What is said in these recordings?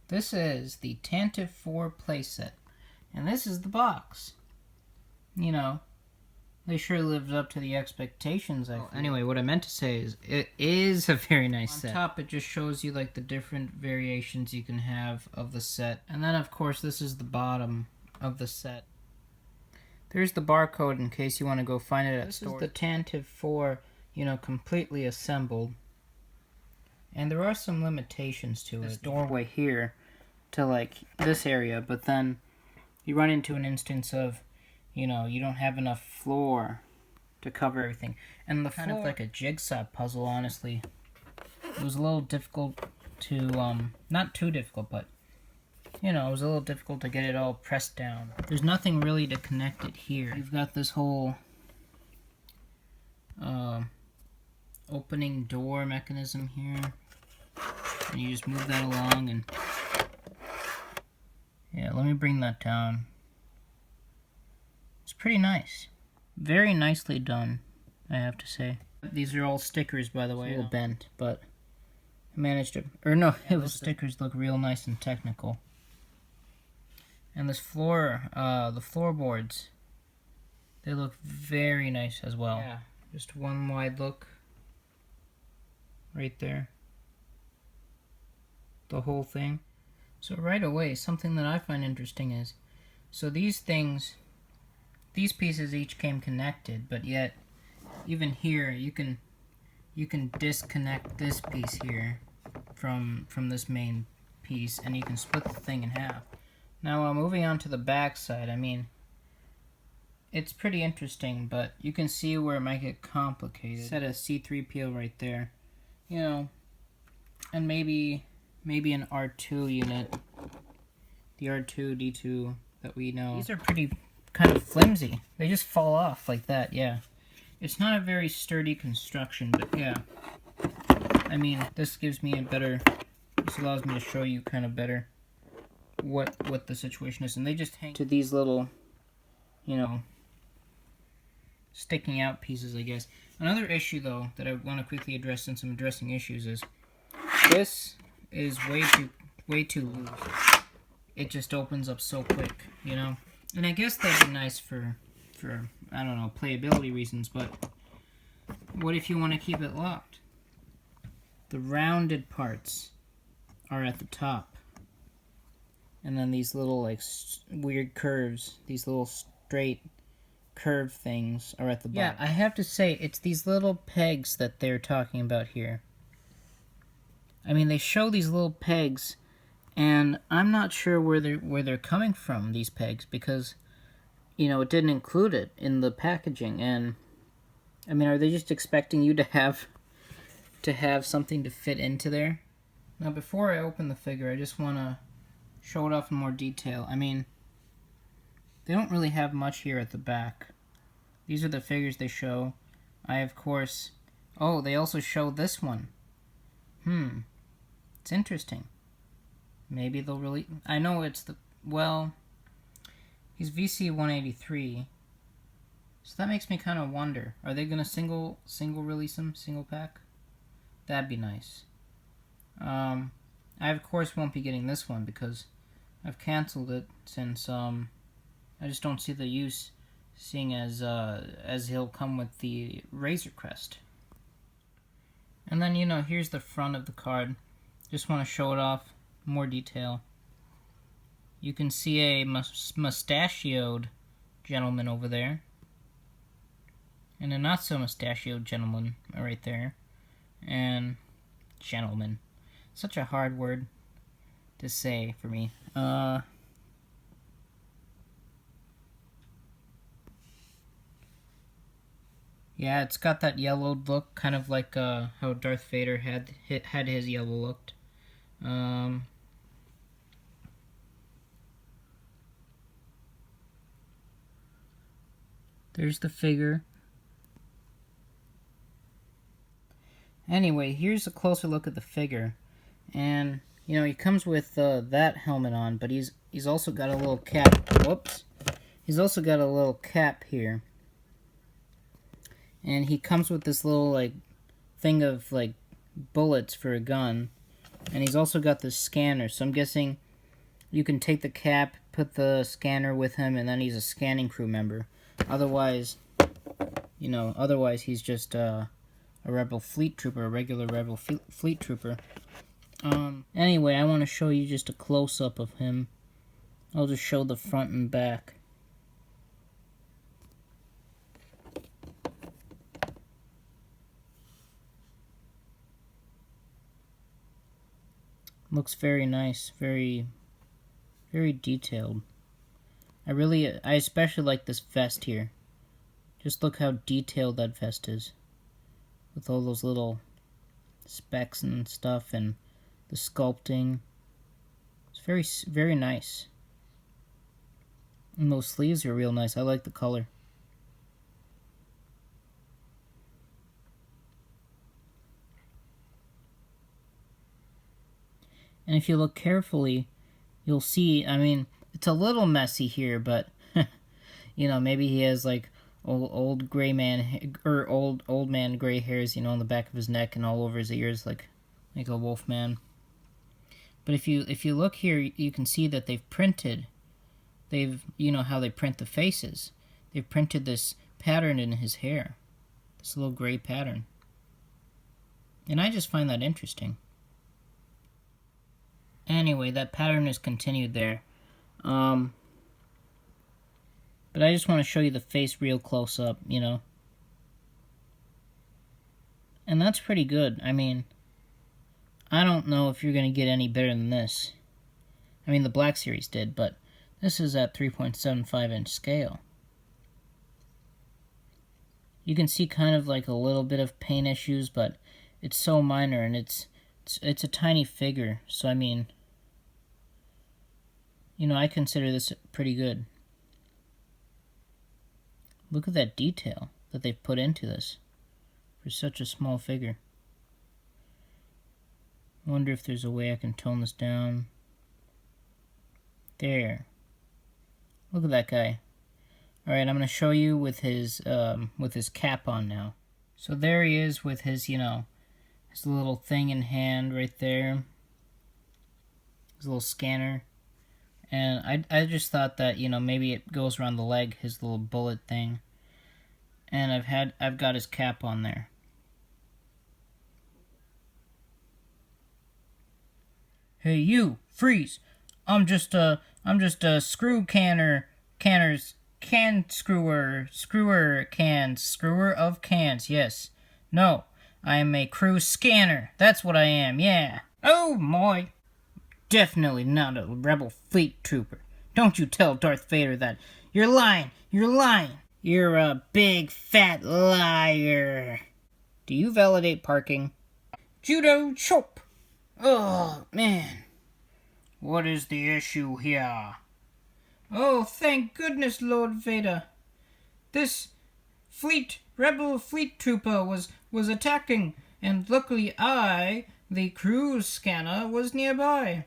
This is the Tantive 4 playset, and this is the box. You know, they sure lived up to the expectations, I feel. Anyway, what I meant to say is, it is a very nice set. On top, it just shows you, like, the different variations you can have of the set. And then, of course, this is the bottom of the set. There's the barcode in case you want to go find it at stores. This is the Tantive 4, completely assembled. And there are some limitations to it. This doorway here to, like, this area, but then you run into an instance of, you don't have enough floor to cover everything. And the floor, kind of like a jigsaw puzzle, honestly. It was a little difficult to, not too difficult, but, it was a little difficult to get it all pressed down. There's nothing really to connect it here. You've got this whole, opening door mechanism here. And you just move that along and... yeah, let me bring that down. It's pretty nice. Very nicely done, I have to say. These are all stickers, by the way. A little bent, but I managed to... or no, it was stickers look real nice and technical. And this floor, the floorboards, they look very nice as well. Yeah, just one wide look. Right there. The whole thing. So right away, something that I find interesting is, so these things, these pieces each came connected, but yet, even here, you can disconnect this piece here from this main piece, and you can split the thing in half. Now, moving on to the back side, I mean, it's pretty interesting, but you can see where it might get complicated. Set a C3PO right there, and maybe an R2 unit, the R2-D2 that we know. These are pretty kind of flimsy. They just fall off like that, yeah. It's not a very sturdy construction, but yeah. I mean, this gives me this allows me to show you kind of better what the situation is. And they just hang to these little, sticking out pieces, I guess. Another issue, though, that I want to quickly address since I'm addressing issues is, this is way too loose. It just opens up so quick, And I guess that'd be nice for I don't know, playability reasons, but what if you want to keep it locked? The rounded parts are at the top. And then these little, like, weird curves, these little straight curved things are at the bottom. Yeah, I have to say, it's these little pegs that they're talking about here. I mean, they show these little pegs, and I'm not sure where they're coming from, these pegs, because, it didn't include it in the packaging, and, I mean, are they just expecting you to have something to fit into there? Now, before I open the figure, I just want to show it off in more detail. I mean, they don't really have much here at the back. These are the figures they show. I, of course... oh, they also show this one. It's interesting. Maybe they'll really... I know it's the... well, he's VC-183. So that makes me kind of wonder. Are they going to single release them? Single pack? That'd be nice. I, of course, won't be getting this one because I've canceled it since I just don't see the use, seeing as he'll come with the Razor Crest. And then, here's the front of the card. Just want to show it off in more detail. You can see a mustachioed gentleman over there. And a not so mustachioed gentleman right there. And gentleman. Such a hard word to say for me. Yeah, it's got that yellowed look, kind of like how Darth Vader had his yellow looked. There's the figure. Anyway, here's a closer look at the figure. And, he comes with that helmet on, but he's also got a little cap. Whoops. He's also got a little cap here. And he comes with this little, like, thing of, like, bullets for a gun. And he's also got this scanner, so I'm guessing you can take the cap, put the scanner with him, and then he's a scanning crew member. Otherwise, otherwise he's just a rebel fleet trooper, a regular rebel fleet trooper. Anyway, I want to show you just a close-up of him. I'll just show the front and back. Looks very nice, very detailed. I especially like this vest here. Just look how detailed that vest is. With all those little specks and stuff and the sculpting. It's very nice. And those sleeves are real nice. I like the color. And if you look carefully, you'll see, I mean, it's a little messy here, but, maybe he has, like, old gray man, or old man gray hairs, on the back of his neck and all over his ears, like a wolf man. But if you look here, you can see that they've, how they print the faces. They've printed this pattern in his hair. This little gray pattern. And I just find that interesting. Anyway, that pattern is continued there. But I just want to show you the face real close up, And that's pretty good. I mean, I don't know if you're going to get any better than this. I mean, the Black Series did, but this is at 3.75 inch scale. You can see kind of like a little bit of paint issues, but it's so minor, and it's a tiny figure, so I mean, I consider this pretty good. Look at that detail that they've put into this for such a small figure. I wonder if there's a way I can tone this down. There. Look at that guy. Alright, I'm going to show you with his cap on now. So there he is with his, his little thing in hand right there. His little scanner. And I just thought that, maybe it goes around the leg, his little bullet thing. And I've got his cap on there. Hey you, freeze! I'm just a screwer, screwer of cans, yes. No, I am a crew scanner. That's what I am, yeah. Oh my! Definitely not a rebel fleet trooper. Don't you tell Darth Vader that. You're lying. You're lying. You're a big fat liar. Do you validate parking? Judo chop. Oh, man. What is the issue here? Oh, thank goodness, Lord Vader. This rebel fleet trooper was attacking, and luckily I, the cruise scanner, was nearby.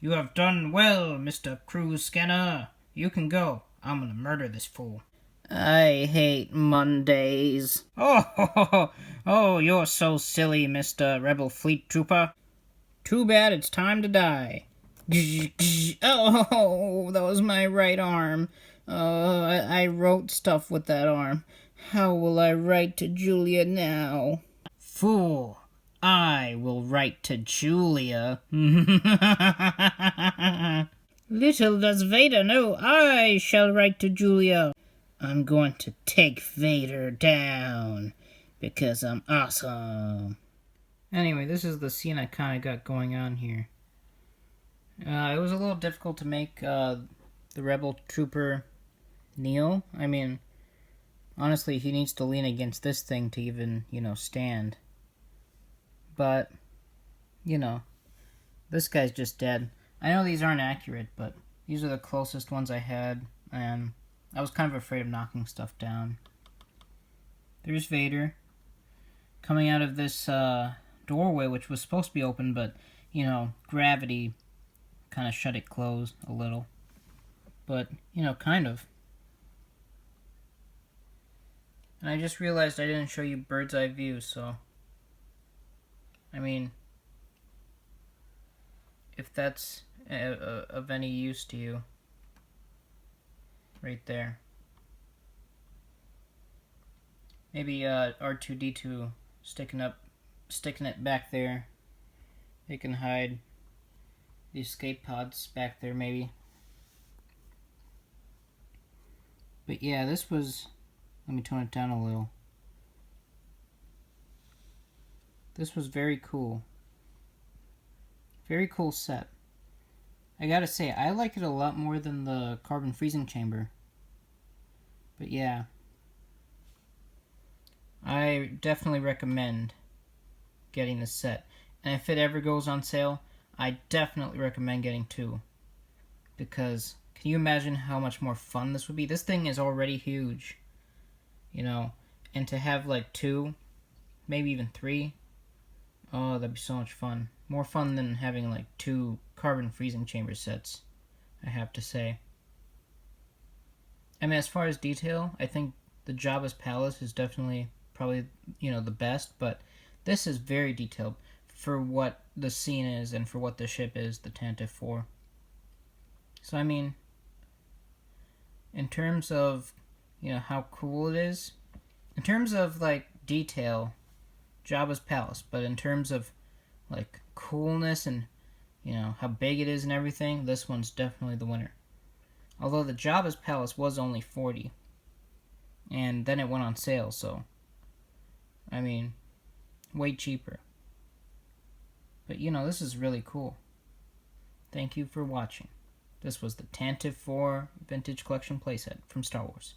You have done well, Mr. Cruise Scanner. You can go. I'm gonna murder this fool. I hate Mondays. Oh, you're so silly, Mr. Rebel Fleet Trooper. Too bad it's time to die. Oh, that was my right arm. I wrote stuff with that arm. How will I write to Julia now? Fool. I will write to Julia. Little does Vader know I shall write to Julia. I'm going to take Vader down because I'm awesome. Anyway, this is the scene I kind of got going on here. It was a little difficult to make the rebel trooper kneel. I mean, honestly, he needs to lean against this thing to even, stand. But, this guy's just dead. I know these aren't accurate, but these are the closest ones I had, and I was kind of afraid of knocking stuff down. There's Vader coming out of this doorway, which was supposed to be open, but, gravity kind of shut it closed a little. But, kind of. And I just realized I didn't show you bird's eye view, so... I mean, if that's of any use to you. Right there. Maybe R2-D2 sticking it back there. It can hide the escape pods back there, maybe. But yeah, this was. Let me tone it down a little. This was very cool. Very cool set. I gotta say, I like it a lot more than the carbon freezing chamber. But yeah. I definitely recommend getting this set. And if it ever goes on sale, I definitely recommend getting 2. Because, can you imagine how much more fun this would be? This thing is already huge. You know, and to have like 2, maybe even 3, oh, that'd be so much fun. More fun than having like 2 carbon freezing chamber sets, I have to say. I mean, as far as detail, I think the Jabba's Palace is definitely probably, the best, but this is very detailed for what the scene is and for what the ship is, the Tantive 4. So, I mean, in terms of, how cool it is, in terms of, like, detail, Jabba's Palace, but in terms of, like, coolness and, how big it is and everything, this one's definitely the winner. Although the Jabba's Palace was only $40, and then it went on sale, so, I mean, way cheaper. But, this is really cool. Thank you for watching. This was the Tantive 4 Vintage Collection playset from Star Wars.